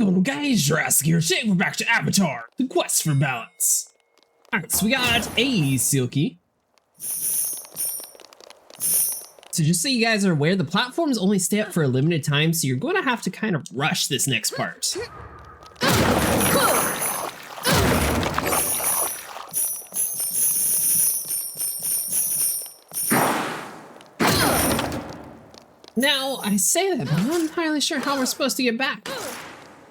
going on, guys? Jurassic here. Today we're back to Avatar, the quest for balance. Alright, so we got a seal key. So just so you guys are aware, the platforms only stay up for a limited time, so you're going to have to kind of rush this next part. Now, I say that, but I'm not entirely sure how we're supposed to get back.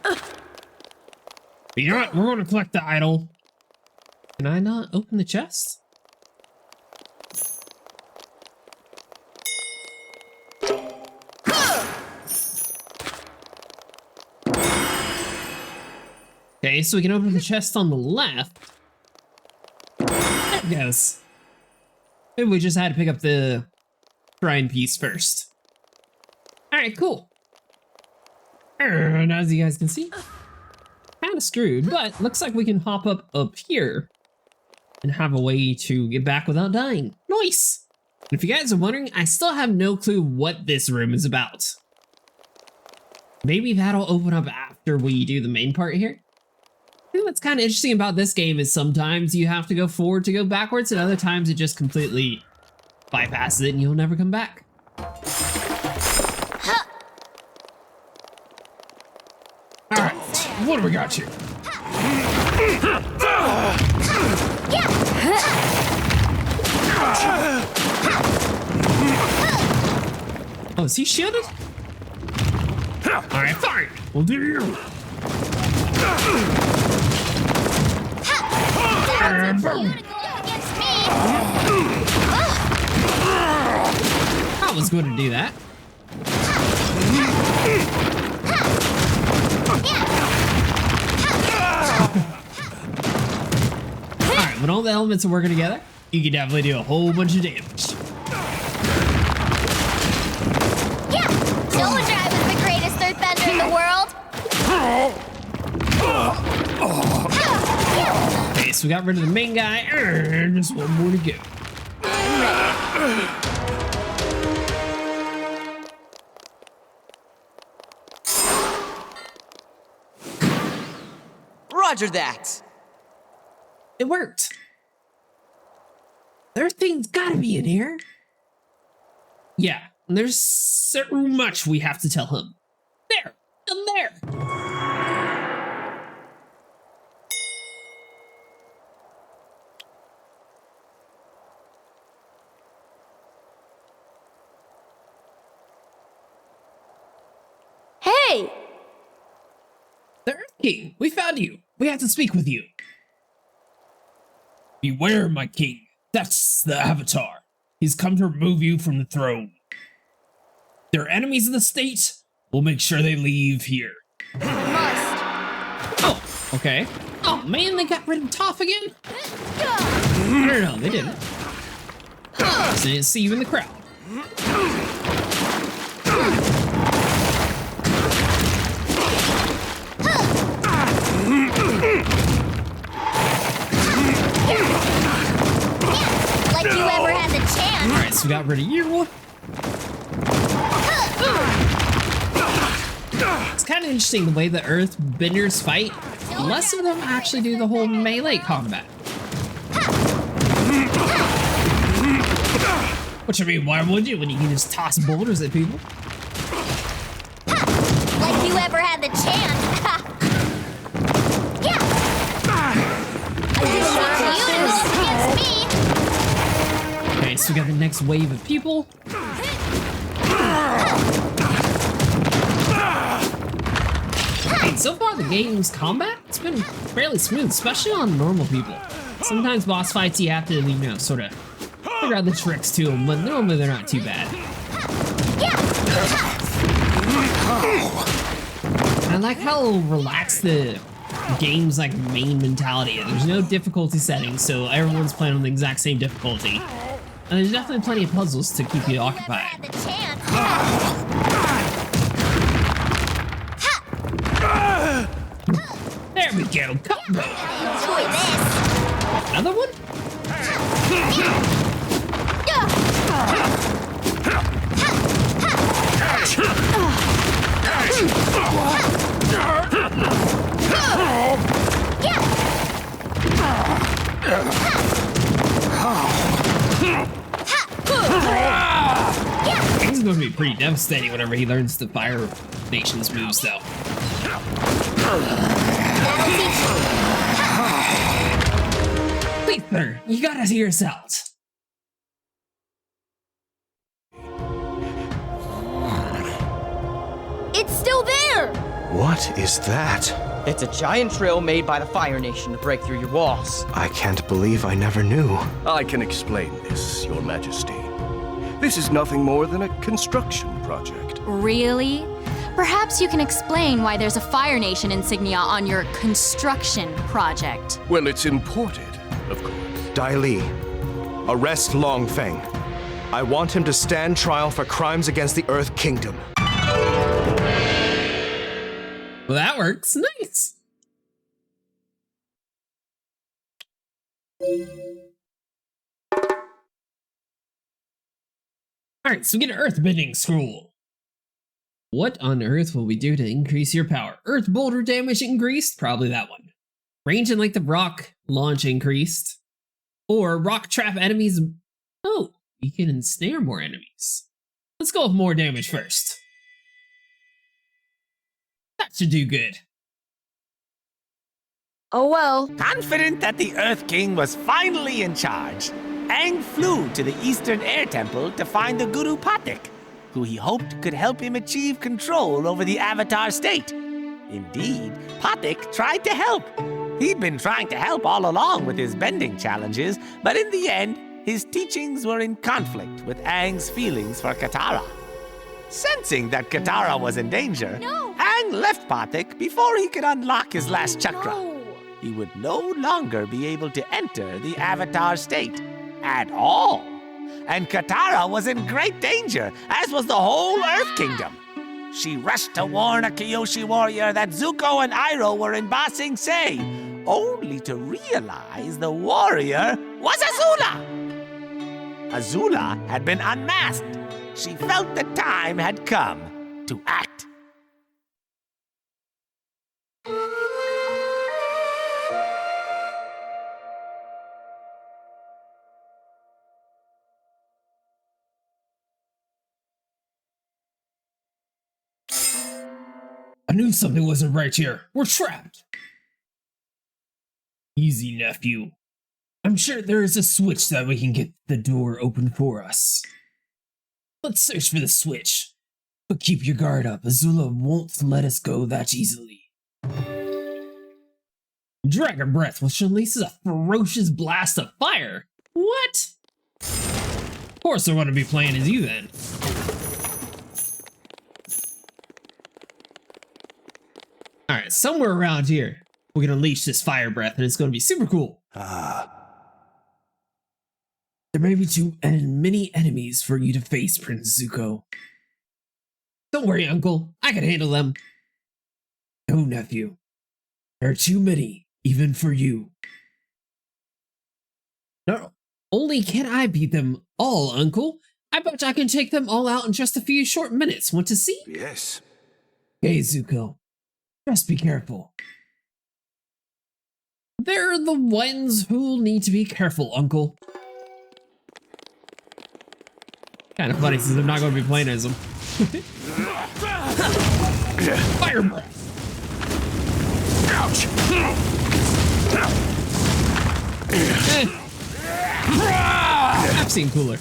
But you know what? We're going to collect the idol. Can I not open the chest? Okay, so we can open the chest on the left. There it goes. Maybe we just had to pick up the shrine piece first. Alright, cool. And as you guys can see, kind of screwed, but looks like we can hop up here and have a way to get back without dying. Nice! And if you guys are wondering, I still have no clue what this room is about. Maybe that'll open up after we do the main part here. I think what's kind of interesting about this game is sometimes you have to go forward to go backwards, and other times it just completely bypasses it and you'll never come back. Alright, what do we got here? Oh, is he shielded? Alright, fine. We'll do you. I was going to do that. Alright, when all the elements are working together, you can definitely do a whole bunch of damage. Solar Drive is the greatest earthbender in the world. Okay, so we got rid of the main guy, and just one more to go. Roger that. It worked. Their thing's gotta be in here. Yeah, there's so much we have to tell him. There, and there. Hey! The Earth King, we found you. We have to speak with you. Beware, my king. That's the Avatar. He's come to remove you from the throne. They're enemies of the state. We'll make sure they leave here. Must. Oh, okay. Oh man, they got rid of Toph again? No, they didn't. Just didn't see you in the crowd. Like you ever had the chance. Alright, so we got rid of you. It's kind of interesting the way the Earthbenders fight. Less of them actually do the whole melee combat. Which I mean, why would you when you can just toss boulders at people? Like you ever had the chance. Yeah. I just want you to go against me. Okay, so we got the next wave of people. And so far, the game's combat, it's been fairly smooth, especially on normal people. Sometimes boss fights, you have to, you know, sort of figure out the tricks to them, but normally they're not too bad. I like how relaxed the game's like main mentality is. There's no difficulty settings, so everyone's playing on the exact same difficulty. And there's definitely plenty of puzzles to keep you occupied. There we go, combo! Enjoy this. Another one? going to be pretty devastating whenever he learns the Fire Nation's moves, though. Wait, sir, you gotta hear us out. It's still there! What is that? It's a giant trail made by the Fire Nation to break through your walls. I can't believe I never knew. I can explain this, Your Majesty. This is nothing more than a construction project. Really? Perhaps you can explain why there's a Fire Nation insignia on your construction project. Well, it's imported, of course. Dai Li, arrest Long Feng. I want him to stand trial for crimes against the Earth Kingdom. Well, that works. Nice. Alright, so we get an earthbending scroll. What on earth will we do to increase your power? Earth boulder damage increased? Probably that one. Range and length of rock launch increased. Or rock trap enemies. Oh, you can ensnare more enemies. Let's go with more damage first. That should do good. Oh well. Confident that the Earth King was finally in charge, Aang flew to the Eastern Air Temple to find the Guru Pathik, who he hoped could help him achieve control over the Avatar state. Indeed, Pathik tried to help. He'd been trying to help all along with his bending challenges, but in the end, his teachings were in conflict with Aang's feelings for Katara. Sensing that Katara was in danger, Aang left Pathik before he could unlock his last chakra. He would no longer be able to enter the Avatar state at all. And Katara was in great danger, as was the whole Earth Kingdom. She rushed to warn a Kyoshi warrior that Zuko and Iroh were in Ba Sing Se, only to realize the warrior was Azula. Azula had been unmasked. She felt the time had come to act. I knew something wasn't right here. We're trapped. Easy, nephew. I'm sure there is a switch that we can get the door open for us. Let's search for the switch. But keep your guard up. Azula won't let us go that easily. Dragon Breath, which releases a ferocious blast of fire. What? Of course I want to be playing as you then. Alright, somewhere around here, we're gonna unleash this fire breath and it's gonna be super cool. There may be too many enemies for you to face, Prince Zuko. Don't worry, Uncle. I can handle them. No, nephew. There are too many, even for you. Not only can I beat them all, Uncle, I bet I can take them all out in just a few short minutes. Want to see? Yes. Hey, Zuko. Just be careful. They're the ones who'll need to be careful, Uncle. Kind of funny since I'm not going to be playing as them. Fire breath. Ouch. I've seen cooler.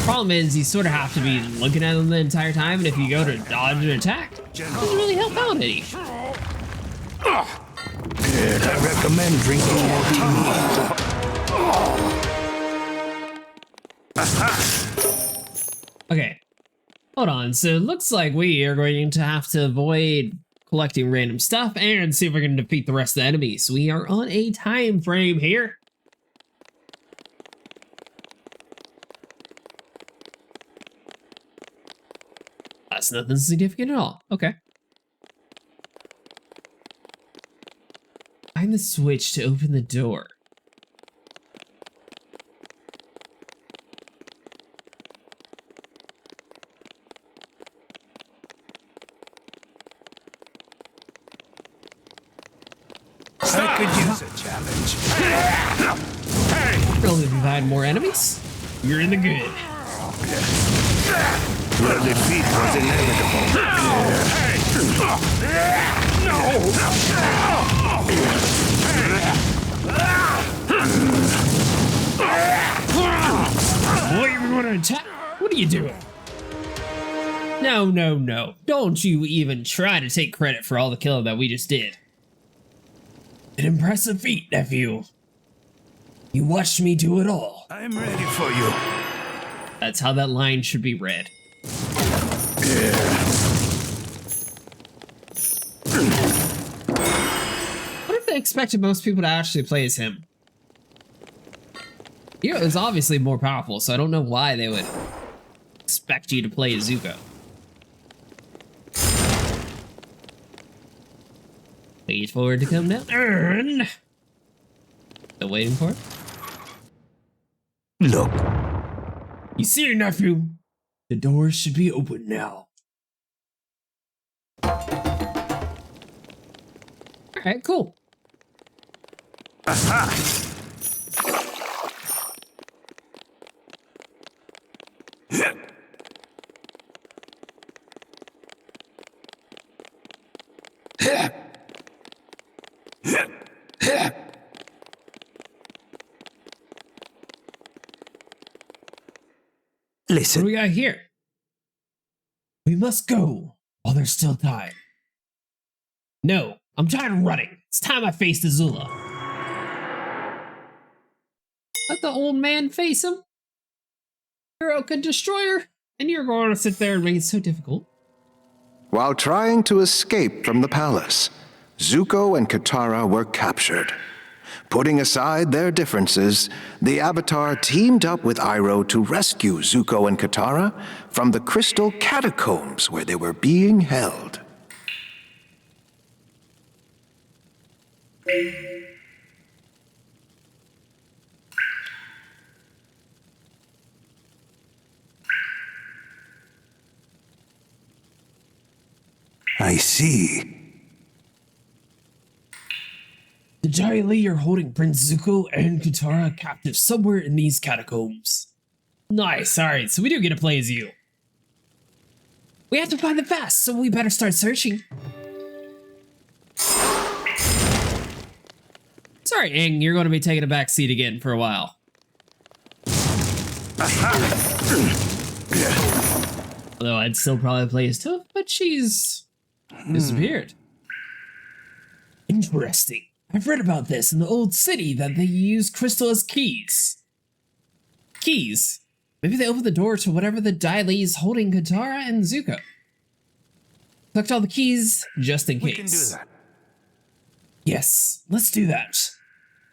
Problem is, you sort of have to be looking at them the entire time, and if you go to dodge an attack, it doesn't really help out any. I recommend drinking more tea. Okay, hold on. So it looks like we are going to have to avoid collecting random stuff and see if we can defeat the rest of the enemies. We are on a time frame here. That's nothing significant at all. Okay. Find the switch to open the door. I could use a challenge. Well, if you've had more enemies, you're in the good. Your defeat was inevitable. Boy, you want to attack? What are you doing? No, no, no. Don't you even try to take credit for all the killing that we just did. An impressive feat, nephew. You watched me do it all. I'm ready for you. That's how that line should be read. What if they expected most people to actually play as him? Iroh is obviously more powerful, so I don't know why they would expect you to play as Zuko. Page forward to come down. Still waiting for it? Look. You see your nephew? The doors should be open now. Alright, cool. Aha! What Listen. do we got here? We must go while there's still time. No, I'm tired of running. It's time I faced Azula. Let the old man face him. Iroh could destroy her, and you're going to sit there and make it so difficult. While trying to escape from the palace, Zuko and Katara were captured. Putting aside their differences, the Avatar teamed up with Iroh to rescue Zuko and Katara from the crystal catacombs where they were being held. I see. The Jai Li are holding Prince Zuko and Katara captive somewhere in these catacombs. Nice, alright, so we do get to play as you. We have to find them fast, so we better start searching. Sorry, Aang, you're going to be taking a back seat again for a while. Although I'd still probably play as Toph, but she's disappeared. Interesting. I've read about this in the old city that they use crystal as keys. Keys? Maybe they open the door to whatever the Dai Li is holding Katara and Zuko. Collect all the keys just in case. We can do that. Yes, let's do that.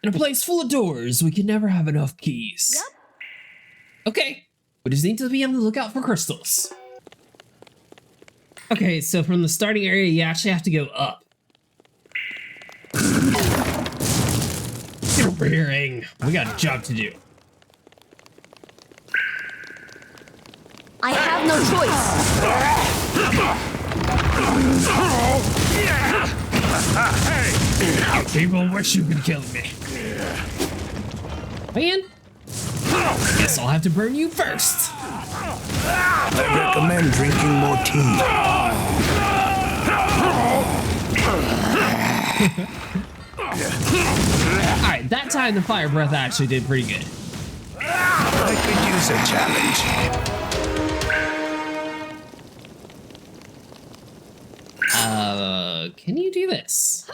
In a place full of doors, we can never have enough keys. Yep. Okay, we just need to be on the lookout for crystals. Okay, so from the starting area, you actually have to go up. Get over here, Aang. We got a job to do. I have no choice. People wish you could kill me. Man, guess I'll have to burn you first. I recommend drinking more tea. Alright, that time the fire breath actually did pretty good. I could use a challenge. Can you do this?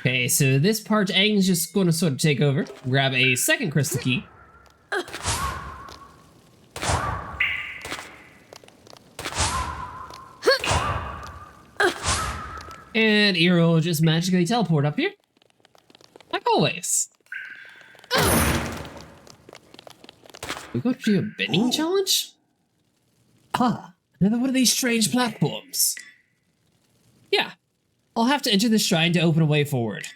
Okay, so this part Aang's just going to sort of take over, grab a second crystal key. And Iroh will just magically teleport up here. Like always. We got to do a bending challenge? Ah, another one of these strange platforms. Yeah, I'll have to enter the shrine to open a way forward.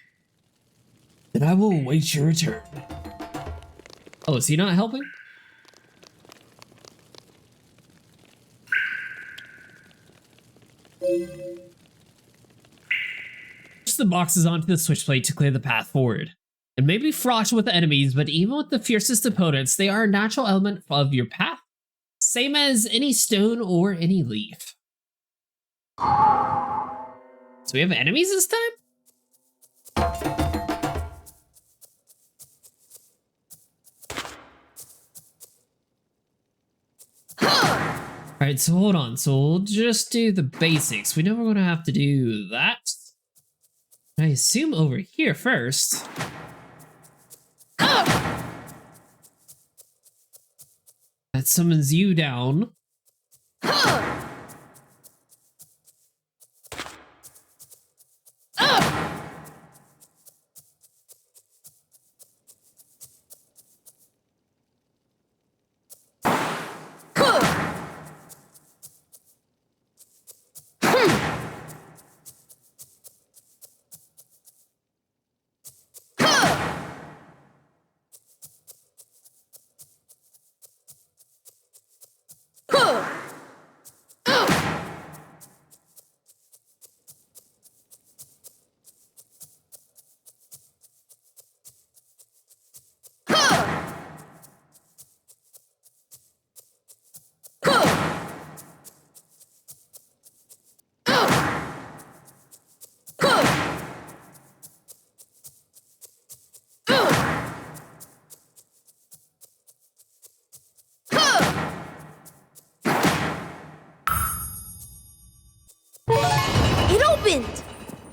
Then I will await your return. Oh, is he not helping? Push the boxes onto the switch plate to clear the path forward. It may be fraught with enemies, but even with the fiercest opponents, they are a natural element of your path. Same as any stone or any leaf. So we have enemies this time? Alright, so hold on. So we'll just do the basics. We know we're going to have to do that. I assume over here first. That summons you down.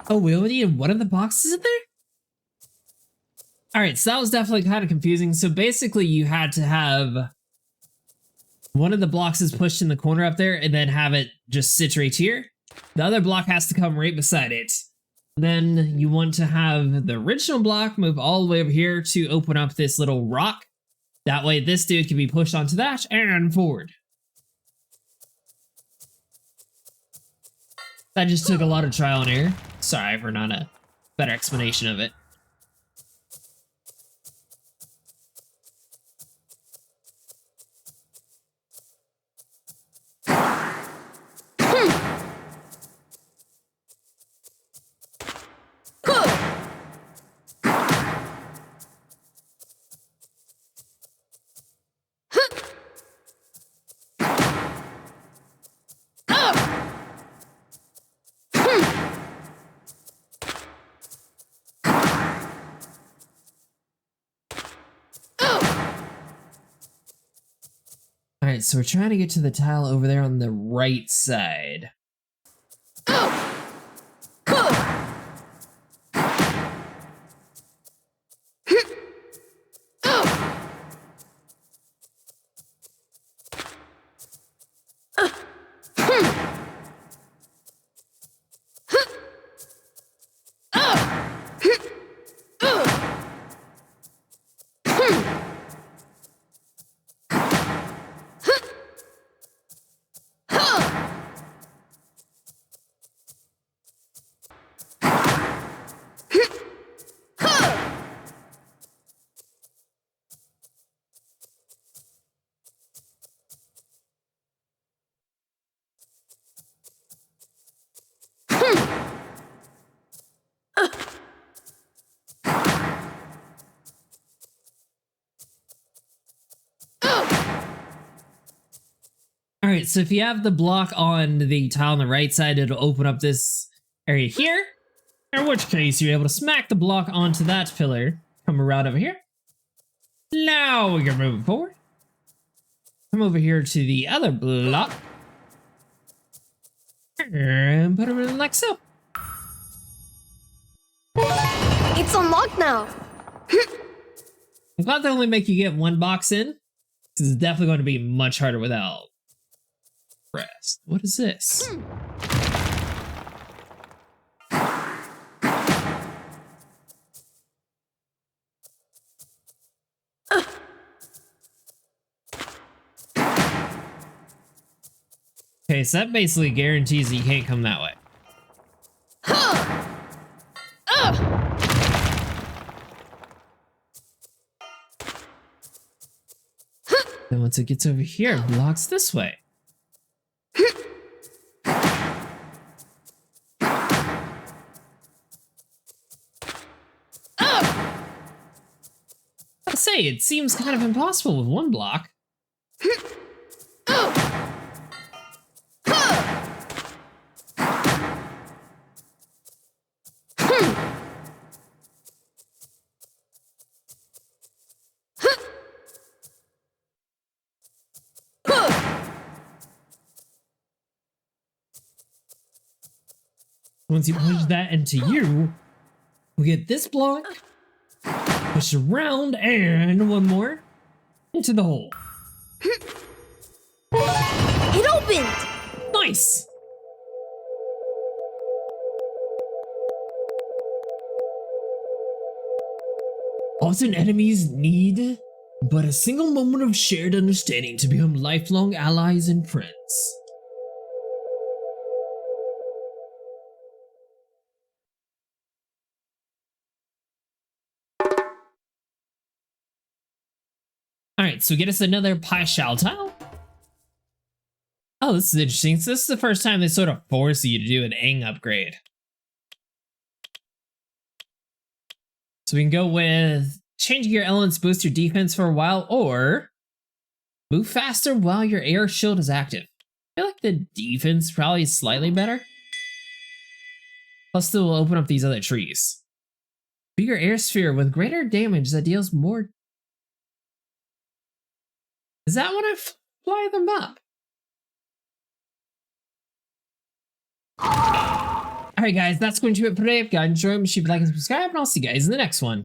Oh, we only needed one of the boxes in there? Alright, so that was definitely kind of confusing. So basically you had to have one of the blocks is pushed in the corner up there and then have it just sit right here. The other block has to come right beside it. Then you want to have the original block move all the way over here to open up this little rock. That way this dude can be pushed onto that and forward. That just took a lot of trial and error. Sorry for not a better explanation of it. Alright, so we're trying to get to the tile over there on the right side. Alright, so if you have the block on the tile on the right side, it'll open up this area here. In which case, you're able to smack the block onto that pillar. Come around over here. Now we can move it forward. Come over here to the other block. And put it in like so. It's unlocked now. I'm glad they only make you get one box in. This is definitely going to be much harder without rest. What is this? Okay, so that basically guarantees that you can't come that way. Then once it gets over here, it blocks this way. say, it seems kind of impossible with one block. Once you push that into you, we get this block, push around, and one more into the hole. It opened! Nice! Often enemies need but a single moment of shared understanding to become lifelong allies and friends. Alright, so get us another pie shell tile. Oh, this is interesting. So this is the first time they sort of force you to do an Aang upgrade. So we can go with changing your elements boost your defense for a while, or move faster while your air shield is active. I feel like the defense probably is slightly better. Plus still will open up these other trees. Bigger air sphere with greater damage that deals more. Is that when I fly them up? Alright guys, that's going to be it for today. If you guys enjoyed, make sure you like and subscribe, and I'll see you guys in the next one.